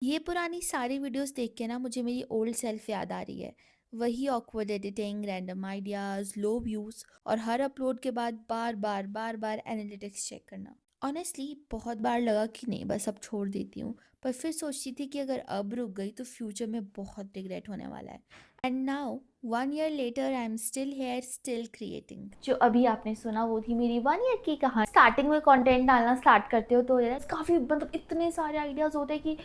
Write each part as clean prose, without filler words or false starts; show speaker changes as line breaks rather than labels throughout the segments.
ये पुरानी सारी वीडियोस देख के ना मुझे मेरी ओल्ड सेल्फ याद आ रही है। वही ऑकवर्ड एडिटिंग, रैंडम आइडियाज, लो व्यूज और हर अपलोड के बाद बार बार एनालिटिक्स चेक करना। ऑनेस्टली बहुत बार लगा कि नहीं, बस अब छोड़ देती हूँ। पर फिर सोचती थी कि अगर अब रुक गई तो फ्यूचर में बहुत रिग्रेट होने वाला है। And now 1 year later I am still here, still creating. जो अभी आपने सुना वो थी मेरी 1 year की कहानी। स्टार्टिंग में कंटेंट डालना स्टार्ट करते हो तो काफ़ी मतलब इतने सारे आइडियाज़ होते हैं कि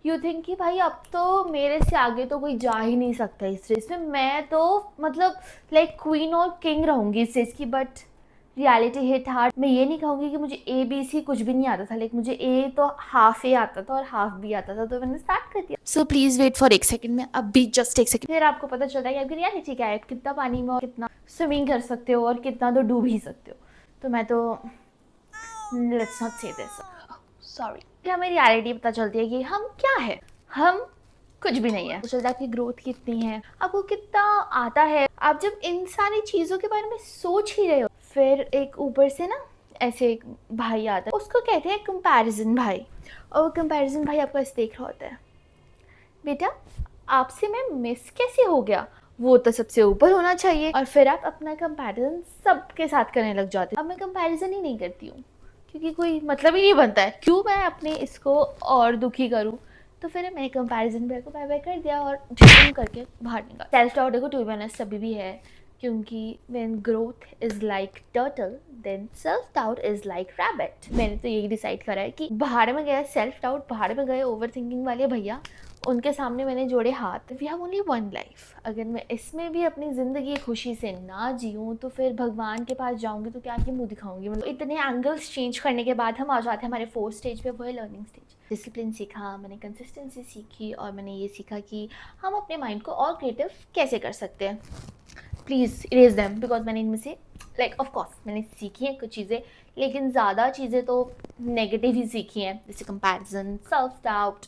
यू थिंक कि भाई अब तो मेरे से आगे तो कोई जा ही नहीं सकता इस रेस में। मैं तो मतलब लाइक क्वीन और किंग रहूंगी इस रेस की। But reality hit hard. मैं ये नहीं कहूँगी कि मुझे ए बी सी कुछ भी नहीं आता था, लाइक मुझे ए तो हाफ ए आता था और हाफ बी आता था, तो मैंने स्टार्ट कर दिया। सो प्लीज वेट फॉर एक सेकंड में, अब भी जस्ट एक सेकंड, फिर आपको पता चलता है कि आपकी रियलिटी क्या है, कितना पानी में और कितना स्विमिंग कर सकते हो और कितना तो डूब ही सकते हो। तो मैं तो लेट्स नॉट से दिस, सॉरी। हमें रियलिटी पता चलती है कि हम क्या है। हम कुछ भी नहीं है। तो चलता है आपकी ग्रोथ कितनी है, आपको कितना आता है। आप जब इन सारी चीज़ों के बारे में सोच ही रहे हो, फिर एक ऊपर से ना ऐसे एक भाई आता है, उसको कहते हैं कंपैरिजन भाई। और वो कंपैरिजन भाई आपको ऐसे देख रहा होता है, बेटा आपसे मैं मिस कैसे हो गया, वो तो सबसे ऊपर होना चाहिए। और फिर आप अपना कंपैरिजन सबके साथ करने लग जाते हो। अब मैं कंपैरिजन ही नहीं करती हूँ क्योंकि कोई मतलब ही नहीं बनता है। क्यों मैं अपने इसको और दुखी करूँ। तो फिर मैंने कंपैरिजन ब्रेक को बाय बाय कर दिया और झूम करके बाहर निकला। सेल्फ डाउट देखो टू बी ऑनेस्ट अभी भी है, क्योंकि when growth is like turtle then self doubt is like rabbit. मैंने तो यही डिसाइड करा है कि बाहर में गया सेल्फ डाउट, बाहर में गए ओवर थिंकिंग वाले भैया, उनके सामने मैंने जोड़े हाथ। We have only one life. अगर मैं इसमें भी अपनी ज़िंदगी खुशी से ना जीऊँ तो फिर भगवान के पास जाऊँगी तो क्या ही मुँह दिखाऊंगी। मतलब इतने एंगल्स चेंज करने के बाद हम आ जाते हैं हमारे फोर्थ स्टेज पे, वो है लर्निंग स्टेज। डिसिप्लिन सीखा मैंने, कंसिस्टेंसी सीखी, और मैंने ये सीखा कि हम अपने माइंड को और क्रिएटिव कैसे कर सकते हैं। प्लीज़ इरेज देम, बिकॉज मैंने इनमें से लाइक ऑफ कोर्स मैंने सीखी हैं कुछ चीज़ें, लेकिन ज़्यादा चीज़ें तो नेगेटिव ही सीखी हैं, जैसे कंपैरिजन, सेल्फ डाउट,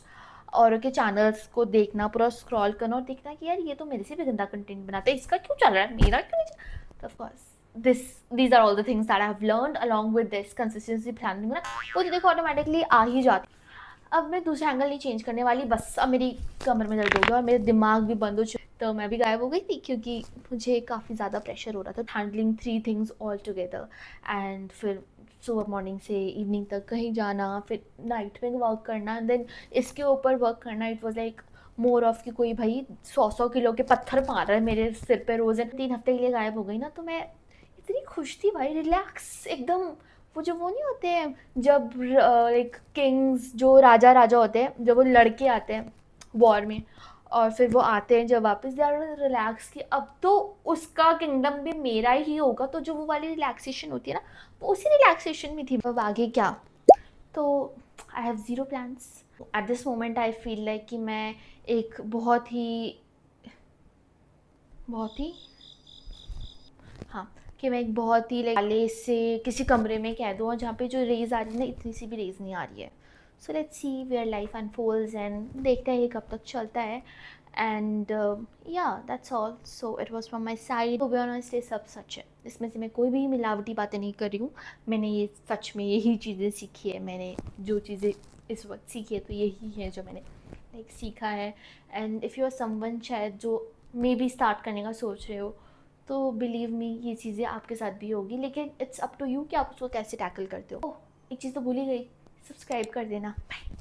औरों के चैनल्स को देखना, पूरा स्क्रॉल करना और देखना कि यार ये तो मेरे से भी गंदा कंटेंट बनाता है, इसका क्यों चल रहा है, मेरा क्यों नहीं। तो of course these are all the things that I have learned along with this consistency planning ना, वो तो देखो ऑटोमेटिकली आ ही जाती। अब मैं दूसरा एंगल नहीं चेंज करने वाली, बस अब मेरी कमर में दर्द हो गया और मेरा दिमाग भी बंद हो चुका। तो मैं भी गायब हो गई थी क्योंकि मुझे काफ़ी ज़्यादा प्रेशर हो रहा था handling 3 things all together. And फिर सुबह मॉर्निंग से इवनिंग तक कहीं जाना, फिर नाइट में वर्क करना, एंड देन इसके ऊपर वर्क करना। It was like more of कि कोई भाई 100 किलो के पत्थर मार रहा है मेरे सिर पे रोज़। 3 हफ्ते के लिए गायब हो गई ना, तो मैं इतनी खुश थी भाई, रिलैक्स एकदम। वो जो वो नहीं होते हैं जब लाइक किंग्स, जो राजा राजा होते हैं, जब वो लड़के आते हैं वॉर में और फिर वो आते हैं जब वापस, दे आर रिलैक्स कि अब तो उसका किंगडम भी मेरा ही होगा। तो जो वो वाली रिलैक्सेशन होती है ना, वो उसी रिलैक्सेशन में थी। अब आगे क्या, तो I have zero plans at this moment. I feel like कि मैं एक बहुत ही हाँ, कि मैं एक बहुत ही लाइक वाले से किसी कमरे में कह दूँ और जहाँ पे जो रेज़ आ रही है ना, इतनी सी भी रेज़ नहीं आ रही है। So let's see where life unfolds, and देखते हैं ये कब तक चलता है। And yeah that's all. So it was from my side. To be honest ये सब सच है, इसमें से मैं कोई भी मिलावटी बातें नहीं कर रही हूँ। मैंने ये सच में यही चीज़ें सीखी है। मैंने जो चीज़ें इस वक्त सीखी है तो यही है जो मैंने लाइक सीखा है। And if you are someone शायद जो मे बी स्टार्ट करने का सोच रहे हो, तो बिलीव मी ये चीज़ें आपके साथ भी होगी, लेकिन इट्स अप टू यू कि आप उसको कैसे टैकल करते हो। ओह, एक चीज़ तो भूल ही गई, सब्सक्राइब कर देना। बाय।